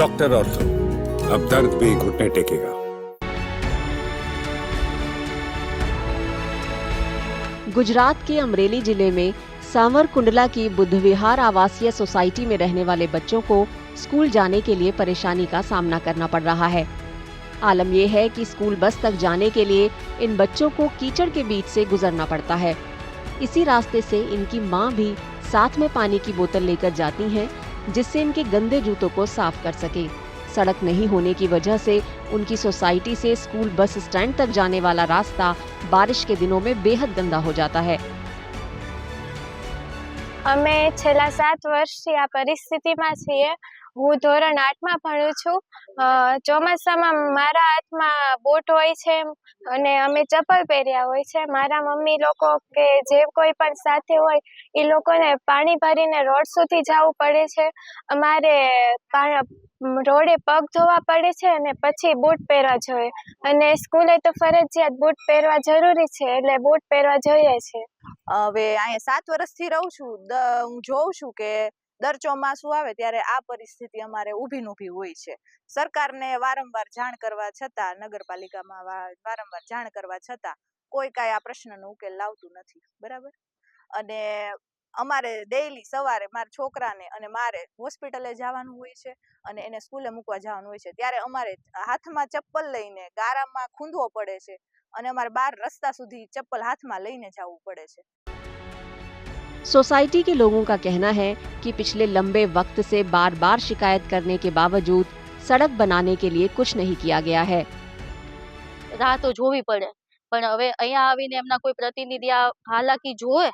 Doctor ortho, अब दर्द भी घुटने टेकेगा। गुजरात के अमरेली जिले में सांवरकुंडला की बुद्ध विहार आवासीय सोसाइटी में रहने वाले बच्चों को स्कूल जाने के लिए परेशानी का सामना करना पड़ रहा है। आलम यह है कि स्कूल बस तक जाने के लिए इन बच्चों को कीचड़ के बीच से गुजरना पड़ता है। इसी रास्ते से इनकी मां भी साथ में पानी की बोतल लेकर जाती हैं, जिससे इनके गंदे जूतों को साफ कर सके। सड़क नहीं होने की वजह से उनकी सोसाइटी से स्कूल बस स्टैंड तक जाने वाला रास्ता बारिश के दिनों में बेहद गंदा हो जाता है। અમે છેલ્લા 7 વર્ષથી આ પરિસ્થિતિમાં છીએ। હું ધોરણ 8માં ભણું છું। ચોમાસામાં મારા હાથમાં બૂટ હોય છે અને અમે ચપ્પલ પહેર્યા હોય છે। મારા મમ્મી લોકો કે જે કોઈ પણ સાથે હોય એ લોકોને પાણી ભરીને રોડ સુધી જવું પડે છે। અમારે રોડે પગ ધોવા પડે છે અને પછી બૂટ પહેરવા જોઈએ અને સ્કૂલે તો ફરજિયાત બૂટ પહેરવા જરૂરી છે, એટલે બૂટ પહેરવા જોઈએ છે। હવે અહીંયા 7 વર્ષથી રહું છું। હું જોઉં છું કે દર ચોમાસું આવે ત્યારે આ પરિસ્થિતિ અમારે ઊભી નૂભી હોય છે। સરકારને વારંવાર જાણ કરવા છતાં, નગરપાલિકામાં વારંવાર જાણ કરવા છતાં કોઈ કાંઈ આ પ્રશ્નનો ઉકેલ લાવતું નથી, બરાબર। અને અમારે ડેઈલી સવારે મારા છોકરાને અને મારે હોસ્પિટલે જવાનું હોય છે અને એને સ્કૂલે મૂકવા જવાનું હોય છે, ત્યારે અમારે હાથમાં ચપ્પલ લઈને ગારામાં ખૂંદવો પડે છે અને અમારે બહાર રસ્તા સુધી ચપ્પલ હાથમાં લઈને જવું પડે છે। सोसाइटी के लोगों का कहना है कि पिछले लंबे वक्त से बार बार शिकायत करने के बावजूद सड़क बनाने के लिए कुछ नहीं किया गया है। राह तो जोवी पड़े, पण हवे अहींया आवीने एमना कोई प्रतिनिधि आ हालाकी जोए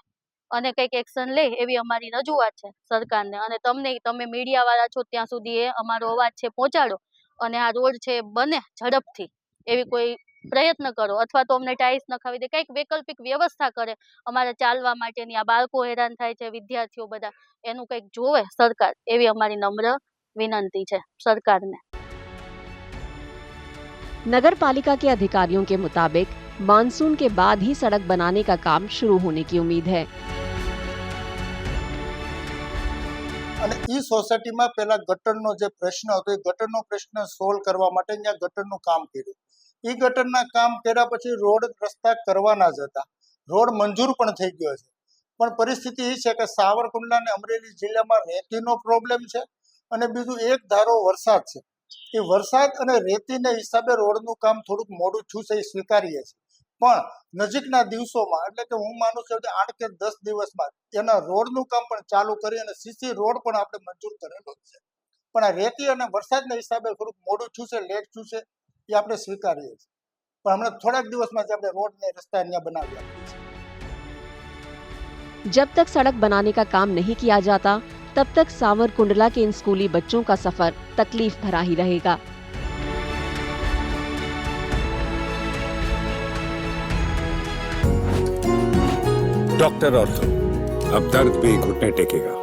અને કંઈક એક્શન લે એવી અમારી રજૂઆત છે સરકારને। અને તમે મીડિયાવાળા છો ત્યાં સુધી એ અમારો અવાજ છે પહોંચાડો અને આ રોડ છે બને ઝડપથી એવી કોઈ પ્રયત્ન કરો, અથવા તો અમને ટાઇલ્સ નખાવી દે, કંઈક વૈકલ્પિક વ્યવસ્થા કરે અમારે ચાલવા માટેની। આ બાળકો હેરાન થાય છે, વિદ્યાર્થીઓ બધા, એનું કંઈક જોવે સરકાર, એવી અમારી નમ્ર વિનંતી છે सरकारને। नगर पालिका के अधिकारियों के मुताबिक मानसून के बाद ही सड़क बनाने का काम शुरू होने की उम्मीद है। અને ઈ સોસાયટીમાં પેલા ગટરનો જે પ્રશ્ન હતો એ ગટરનો પ્રશ્ન સોલ્વ કરવા માટે ત્યાં ગટરનું કામ કર્યું। ઈ ગટરના કામ કર્યા પછી રોડ રસ્તા કરવાના જ હતા, રોડ મંજૂર પણ થઈ ગયો છે, પણ પરિસ્થિતિ એ છે કે સાવરકુંડલા અને અમરેલી જિલ્લામાં રેતીનો પ્રોબ્લેમ છે અને બીજું એક ધારો વરસાદ છે। એ વરસાદ અને રેતીને હિસાબે રોડનું કામ થોડુંક મોડું થયું છે, એ સ્વીકારીએ છીએ, પણ નજીકના દિવસોમાં એટલે કે હું માનું છું કે 8 કે 10 દિવસમાં એના રોડનું કામ પણ ચાલુ કરી અને સીસી રોડ પણ આપણે મંજૂર કરેલો છે। પણ આ રેતી અને વરસાદના હિસાબે થોડુંક મોડું થયું છે, લેટ થયું છે, એ આપણે સ્વીકારીએ છીએ, પણ હમણાં થોડાક દિવસમાં જ આપણે રોડ ને રસ્તા અહીંયા બનાવી આપીએ છીએ। जब तक सड़क बनाने का काम नहीं किया जाता, तब तक सांवरकुंडला के इन स्कूली बच्चों का सफर तकलीफ भरा ही रहेगा। डॉक्टर ऑर्थो, अब दर्द भी घुटने टेकेगा।